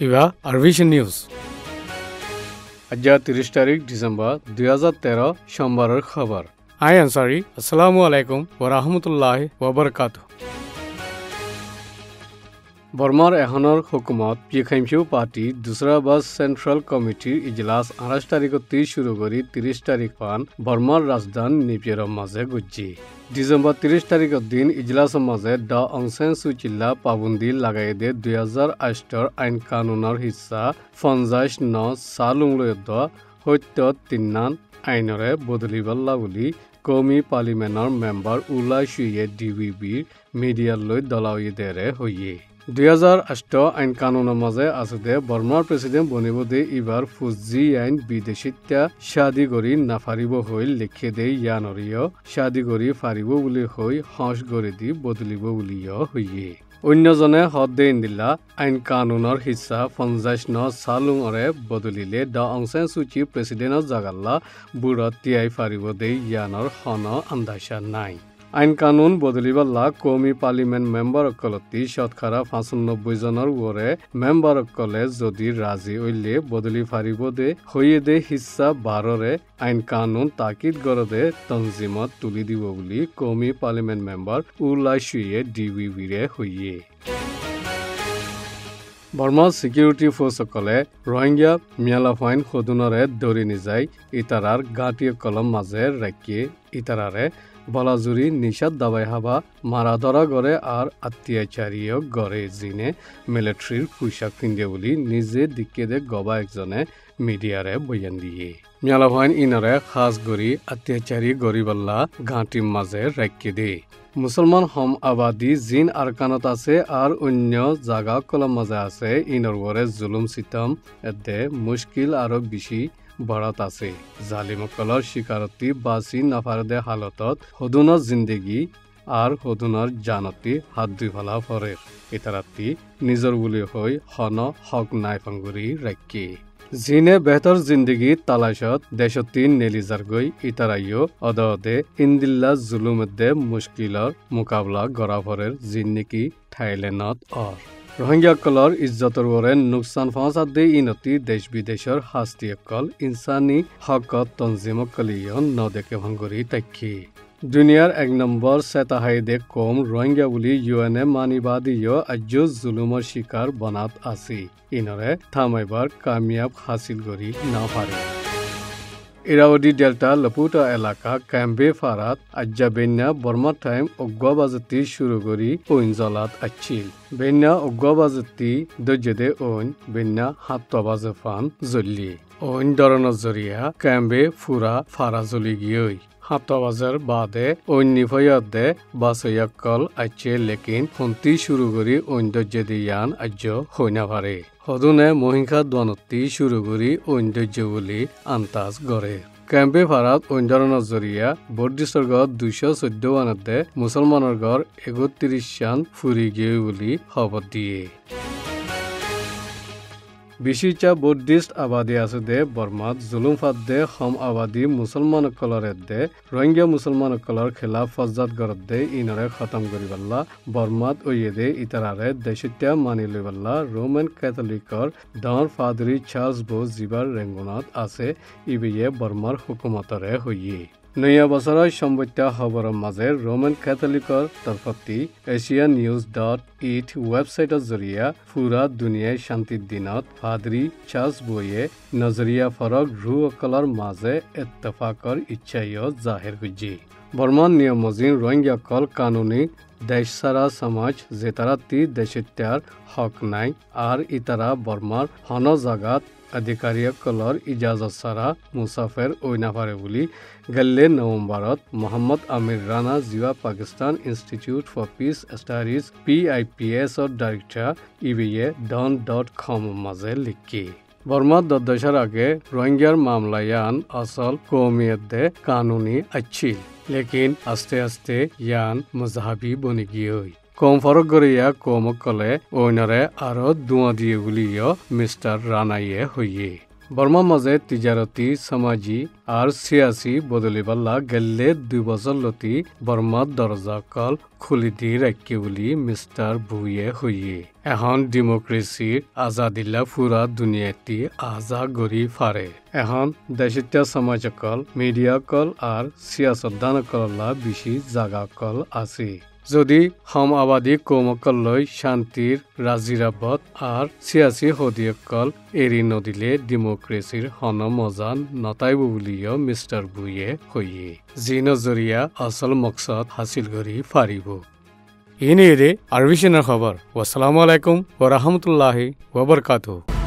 ইবা আৰভিশন news আজ 30 তাৰিখ ডিসেম্বৰ 2013 সোমবাৰেৰ খবৰ আই আনসাৰি আসসালামু আলাইকুম ওয়া ৰাহমাতুল্লাহি ওয়া বাৰাকাতুহু বৰ্মাৰ এখনৰ হুকুমত পিএমকিউ পার্টি দুসরা বাস সেন্ট্রাল কমিটির ইজলাস 28 তারিখত শুরু করে 30 তারিখ পান বর্মার রাজধানী নিপিয়ার মাঝে গুজি ডিসেম্বর 30 তারিখের দিন ইজলাসের মাঝে ড অং সান সু চিল্লা পাবন্দি লাগাই দে 2008 আইন কানুনের হিস্সা 50 সালুংলয়দ সত্য তিন্নান আইনরে বদলিবাল্লা বুলি কমি পার্লিমেন্টর মেম্বার উলাই শুয়ে ডিবিবির মিডিয়ালৈ দলাউই দেৰে হইয়ে 2008 আইন কানুনের মাঝে আছে বর্মার প্রেসিডেন্ট বনিব দে এবার ফুজি আইন বিদেশিত্যা শাদি করি নাফারিব হই লিখে দে ইয়ানরিয় শাদি করি ফারিব বুলি হই হস গড়ি দি বদলিব বুলিও হইয়ে অন্যজনে হদ দে ইন্দিল্লা আইন কানুনের হিস্সা 50 সালুঙরে বদলিলে ড অং সান সু চি প্রেসিডেন্টর জাগাল্লা বুড়ত তিয়াই ফারিব দে ইয়ানর হন আন্দাজা নাই আইন কানুন বদলিবাল্লা কমি পার্লিমেন্ট মেম্বার অকলতি শতকরা 95 জনের ওরে মেম্বার অকলে যদি রাজি হইলে বদলি ফারিব দে হইয়ে দে হিস্সা 12রে আইন কানুন তাকিদ গরদে তনজিমত তুলি দিব বুলি কমি পার্লিমেন্ট মেম্বার উলাই শুয়ে ডিবিবিরে হইয়ে বর্মার সিকিউরিটি ফোর্সকলে রোহিঙ্গা মিয়ালাফাইন সদুনরে দৌৰি নিজাই ইতারার গাঁটিয়ে কলম মাঝে রাখিয়ে ইতারারে বলাজুরি নিষাদ দাবাই হাবা মারা ধরা গড়ে আর অত্যাচারীয় গড়ে জিনে মিলিটারির পোশাক পিন্ধে বুলি নিজে দিকে দে গবা একজনে মিডিয়ারে বয়ান দিয়ে মিয়ালাফাইন ইনরে খাস গড়ি অত্যাচারী গরিবাল্লা গাঁটির মাঝে রাখিয়ে দে মুসলমান হম আবাদী জিন আরকানত আছে আর অন্য জাগা কলম মাঝে আছে ইনর গড়ে জুলুম সিতম এতে মুশকিল আরো বেশি বড়ত আছে জালিমকলৰ শিকাৰতি বাসি নাফাৰদে হালতত হদুনৰ জিন্দগি আৰ হদুনৰ জানতি হাত দুই ফলা ফরের ইতারাতি নিজর বুলি হই হন হক নাই ফাঙ্গুরি রাখি জিনে বেহতর জিন্দগি তালাশত দেশতি নেলিজার গই ইতারাইও অদে ইন্দিল্লা জুলুমদে মুশকিলর মোকাবলা গড়া ফরের জিন্নিকি থাইল্যান্ডত ৰোহিঙ্গাসকলৰ ইজ্জতৰ ওৰে নুকচান পहुঁচাত দে ইনতি দেশ বিদেশৰ শাস্তিসকল ইনসানী হকত তঞ্জিমকলিয় নদেকে ভংগৰি তাকি দুনিয়াৰ 1 নম্বৰ সেতাহাইদে কম ৰোহিঙ্গা বুলি ইউএনএ মানিবাদীয় আজ জুলুমৰ শিকার বনাত আছে ইনরে থামাইবার কামিয়াব হাসিল করি না পারে ইরাওয়াদি ডেল্টা লপুটা এলাকা ক্যাম্বে ফারাত আজ্জা বেন্যা বর্মা টাইম অগ্গবাজতি শুরু করি ওইনজলাত আছিল বেন্যা অগ্গবাজতি দজ্জেদে ওইন বেন্যা হাত্তবাজে ফান জল্লি ওইন ধরনের জরিয়া ক্যাম্বে ফুরা ফারা জ্বলি গিয়ে হাত্তবাজের বাদে ওইন নিফয়াদে বাসয়াকল আছে লেকিন হন্তি শুরু করি ওইন দজ্জেদে ইয়ান আজ্জ হইনা পারে সদুনে মহিংসা দনতি শুরু করি ঐন্দ্য বুলি আন্তাজ গড়ে ক্যাম্পে ফারাত ঐন্দ্যৰণৰ জৰিয়া বৰ্ডিসৰ্গত 214 ওয়ানতে মুসলমানৰ গড় 31 শান ফুরি গিয়ে বুলি খবর দিয়ে বিশিচা বৌদ্ধিষ্ট আবাদী আছে দে বর্মাত জুলুম ফাদ দে হম আবাদী মুসলমানসকলৰ দে ৰোহিঙ্গা মুসলমানসকলৰ খেলাফ ফজ্জাত গড়ত দে ইনৰে খতম কৰিবাল্লা বৰ্মাত ওয়ে দে ইতাৰাৰে দেশিত্যা মানি লইবাল্লা ৰোমান ক্যাথলিকৰ ডৰ ফাদৰী চাৰ্লস বো জিবাৰ ৰেংগুণত আছে ইবিয়ে বৰ্মাৰ হুকুমতৰে হইয়ে নয়া বছৰৰ সম্বত্য খবৰৰ মাজে ৰোমান ক্যাথলিকৰ তৰফতি asianews.it ওয়েবসাইটৰ জৰিয়া পুৰা দুনিয়াই শান্তিৰ দিনত ফাদৰী চাৰ্লস বয়ে নজৰিয়া ফৰক ৰুসকলৰ মাজে ইত্তেফাকৰ ইচ্ছাইও জাহিৰ কৰিছে বৰ্মান নিয়মজিন ৰোহিঙ্গাসকল কানুনী দেশ সাৰা সমাজ জেতাৰাতি দেশিত্যাৰ হক নাই আৰ ইতাৰা বৰ্মাৰ হন জাগাত আধিকাৰীসকলৰ ইজাজত সাৰা মুসাফেৰ ওইনাফাৰে বুলি গেলে নৱেম্বৰত মোহাম্মদ আমিৰ ৰানা জিৱা Pakistan Institute for Peace Studies PIPS director ইবিএ don.com মাঝে লিখি বর্মা 10 বছর আগে রোহিঙ্গার মামলায়ান আসল কৌমিয়তে কানুনি আছিল লেকিন আস্তে আস্তে ইয়ান মজহাবি বনি গিয়ে কম ফরক গড়িয়া কমকলে ওইনরে আরো দুয়া দিয়ে বুলিও মিস্টার রানাইয়ে হইয়ে বর্মা মাঝে তিজারতি সমাজি আর সিয়াসি বদলি বাল্লা গেলে 2 বছর লতি বর্মার দরজা কল খুলি দি রাখি বলি মিস্টার বুয়ে হইয়ে এখন ডেমোক্রেসির আজাদিল্লা পুরা দুনিয়াটি আজা গড়ি ফারে এখন দেশিতা সমাজ কল মিডিয়া কল আর সিয়াসতদান কল্লা বেশি জাগা কল আছে যদি হম আবাদী কৌমকল্লৈ শান্তির রাজিরাবত আর সিয়াসি হদিয়কল এরি নদিলে ডেমোক্রেসির হন মজা নতাইব বুলিও মিস্টার বুয়ে হইয়ে যি নজরিয়া আসল মকসদ হাসিল করি ফারিব ইনি আরবিশনের খবর। আসসালামু আলাইকুম ওয়া রাহমাতুল্লাহি ওয়া বারাকাতুহু।